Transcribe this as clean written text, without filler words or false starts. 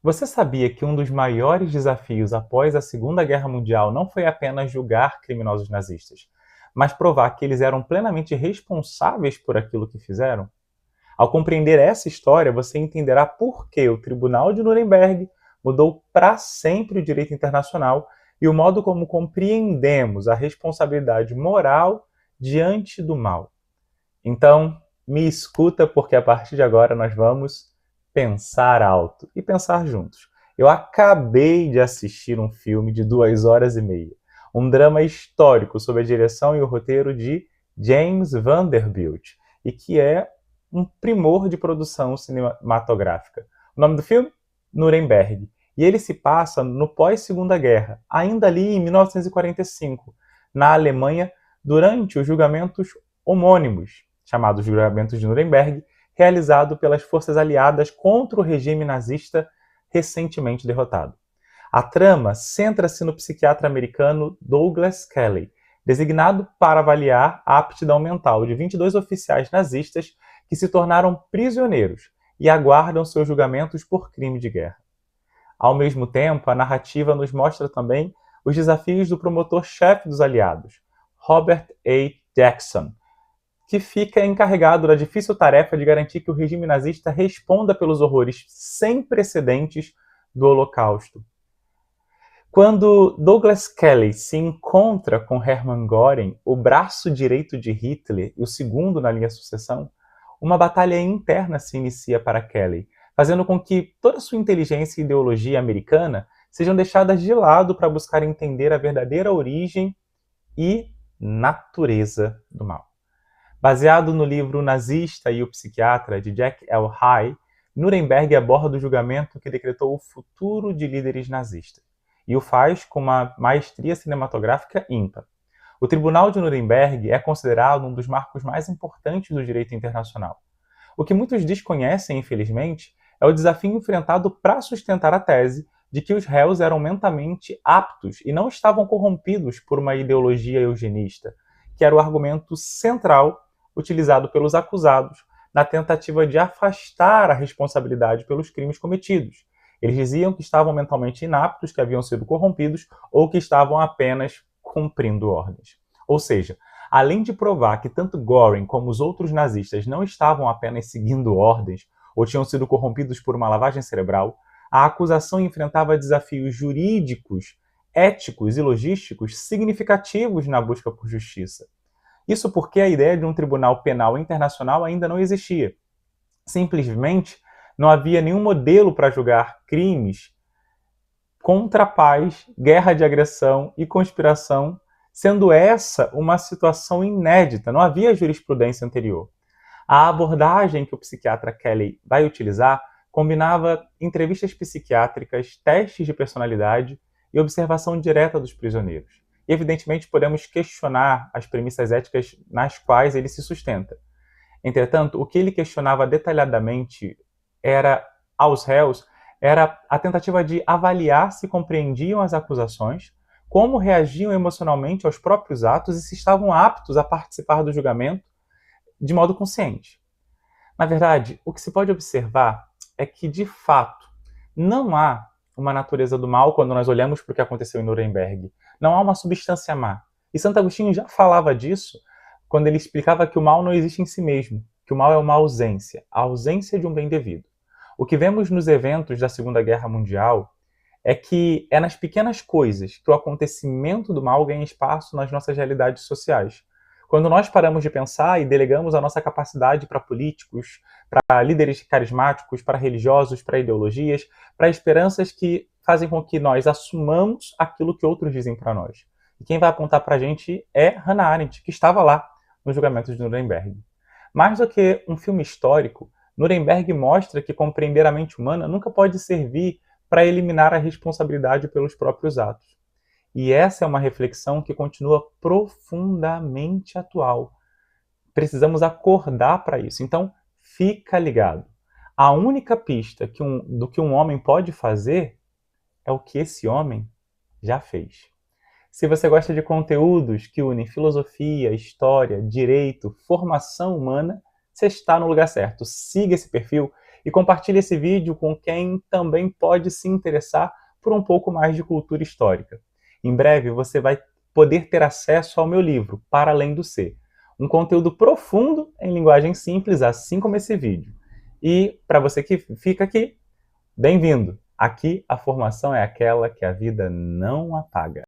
Você sabia que um dos maiores desafios após a Segunda Guerra Mundial não foi apenas julgar criminosos nazistas, mas provar que eles eram plenamente responsáveis por aquilo que fizeram? Ao compreender essa história, você entenderá por que o Tribunal de Nuremberg mudou para sempre o direito internacional e o modo como compreendemos a responsabilidade moral diante do mal. Então, me escuta, porque a partir de agora nós vamos pensar alto e pensar juntos. Eu acabei de assistir um filme de 2 horas e meia, um drama histórico sob a direção e o roteiro de James Vanderbilt, e que é um primor de produção cinematográfica. O nome do filme? Nuremberg. E ele se passa no pós-Segunda Guerra, ainda ali em 1945, na Alemanha, durante os julgamentos homônimos, chamados julgamentos de Nuremberg, realizado pelas forças aliadas contra o regime nazista recentemente derrotado. A trama centra-se no psiquiatra americano Douglas Kelly, designado para avaliar a aptidão mental de 22 oficiais nazistas que se tornaram prisioneiros e aguardam seus julgamentos por crime de guerra. Ao mesmo tempo, a narrativa nos mostra também os desafios do promotor-chefe dos aliados, Robert A. Jackson, que fica encarregado da difícil tarefa de garantir que o regime nazista responda pelos horrores sem precedentes do Holocausto. Quando Douglas Kelly se encontra com Hermann Göring, o braço direito de Hitler e o segundo na linha de sucessão, uma batalha interna se inicia para Kelly, fazendo com que toda sua inteligência e ideologia americana sejam deixadas de lado para buscar entender a verdadeira origem e natureza do mal. Baseado no livro O Nazista e o Psiquiatra, de Jack L. High, Nuremberg aborda o julgamento que decretou o futuro de líderes nazistas, e o faz com uma maestria cinematográfica ímpar. O Tribunal de Nuremberg é considerado um dos marcos mais importantes do direito internacional. O que muitos desconhecem, infelizmente, é o desafio enfrentado para sustentar a tese de que os réus eram mentalmente aptos e não estavam corrompidos por uma ideologia eugenista, que era o argumento central utilizado pelos acusados na tentativa de afastar a responsabilidade pelos crimes cometidos. Eles diziam que estavam mentalmente inaptos, que haviam sido corrompidos ou que estavam apenas cumprindo ordens. Ou seja, além de provar que tanto Göring como os outros nazistas não estavam apenas seguindo ordens ou tinham sido corrompidos por uma lavagem cerebral, a acusação enfrentava desafios jurídicos, éticos e logísticos significativos na busca por justiça. Isso porque a ideia de um tribunal penal internacional ainda não existia. Simplesmente não havia nenhum modelo para julgar crimes contra a paz, guerra de agressão e conspiração, sendo essa uma situação inédita, não havia jurisprudência anterior. A abordagem que o psiquiatra Kelly vai utilizar combinava entrevistas psiquiátricas, testes de personalidade e observação direta dos prisioneiros. E, evidentemente, podemos questionar as premissas éticas nas quais ele se sustenta. Entretanto, o que ele questionava detalhadamente aos réus era a tentativa de avaliar se compreendiam as acusações, como reagiam emocionalmente aos próprios atos e se estavam aptos a participar do julgamento de modo consciente. Na verdade, o que se pode observar é que, de fato, não há uma natureza do mal quando nós olhamos para o que aconteceu em Nuremberg. Não há uma substância má. E Santo Agostinho já falava disso quando ele explicava que o mal não existe em si mesmo, que o mal é uma ausência, a ausência de um bem devido. O que vemos nos eventos da Segunda Guerra Mundial é que é nas pequenas coisas que o acontecimento do mal ganha espaço nas nossas realidades sociais. Quando nós paramos de pensar e delegamos a nossa capacidade para políticos, para líderes carismáticos, para religiosos, para ideologias, para esperanças que fazem com que nós assumamos aquilo que outros dizem para nós. E quem vai apontar para a gente é Hannah Arendt, que estava lá no julgamento de Nuremberg. Mais do que um filme histórico, Nuremberg mostra que compreender a mente humana nunca pode servir para eliminar a responsabilidade pelos próprios atos. E essa é uma reflexão que continua profundamente atual. Precisamos acordar para isso. Então, fica ligado. A única pista do que um homem pode fazer é o que esse homem já fez. Se você gosta de conteúdos que unem filosofia, história, direito, formação humana, você está no lugar certo. Siga esse perfil e compartilhe esse vídeo com quem também pode se interessar por um pouco mais de cultura histórica. Em breve você vai poder ter acesso ao meu livro, Para Além do Ser, um conteúdo profundo em linguagem simples, assim como esse vídeo. E para você que fica aqui, bem-vindo! Aqui a formação é aquela que a vida não apaga.